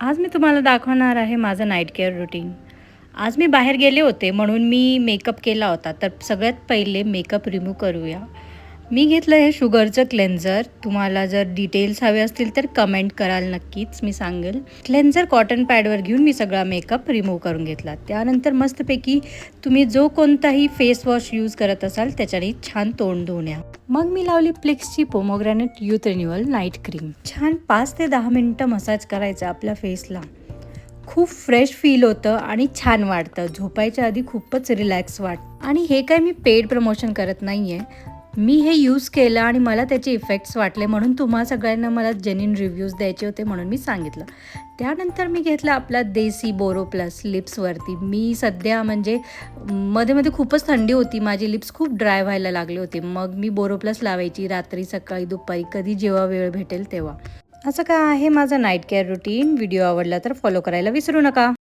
आज मी तुम्हाला दाखवणार आहे माझं नाईट केअर रुटीन. आज मी बाहेर गेले होते म्हणून मी मेकअप केला होता. तर सगळ्यात पहिले मेकअप रिमूव्ह करूया. मी घेतलं हे शुगरचं क्लेन्झर. तुम्हाला जर डिटेल्स हवे असतील तर कमेंट कराल नक्कीच, मी सांगेल. क्लेन्झर कॉटन पॅडवर घेऊन मी सगळा मेकअप रिमूव्ह करून घेतला. त्यानंतर मस्तपैकी तुम्ही जो कोणताही फेस वॉश यूज करत असाल त्याच्याने छान तोंड धुवून या. मग मी लावली प्लिक्सची पोमोग्रॅनेट यूथ रिन्युअल नाईट क्रीम. छान 5 ते 10 मिनटं मसाज करायचा आपल्या फेसला. खूप फ्रेश फील होतं आणि छान वाटतं. झोपायच्या आधी खूपच रिलॅक्स वाटतं. आणि हे काय मी पेड प्रमोशन करत नाही आहे. मी हे यूज केलं आणि मला त्याचे इफेक्ट्स वाटले म्हणून तुम्हा सगळ्यांना मला जेन्युइन रिव्ह्यूज द्यायचे होते म्हणून मी सांगितलं. त्यानंतर मी घेतला आपला देसी बोरो प्लस लिप्सवरती. मी सध्या म्हणजे मध्ये मध्ये खूपच थंडी होती, माझे लिप्स खूप ड्राय व्हायला लागले होते. मग मी बोरो प्लस लावायची रात्री, सकाळी, दुपारी, कधी जेव्हा वेळ भेटेल तेव्हा. असं काय आहे माझं नाईट केअर रुटीन. व्हिडिओ आवडला तर फॉलो करायला विसरू नका.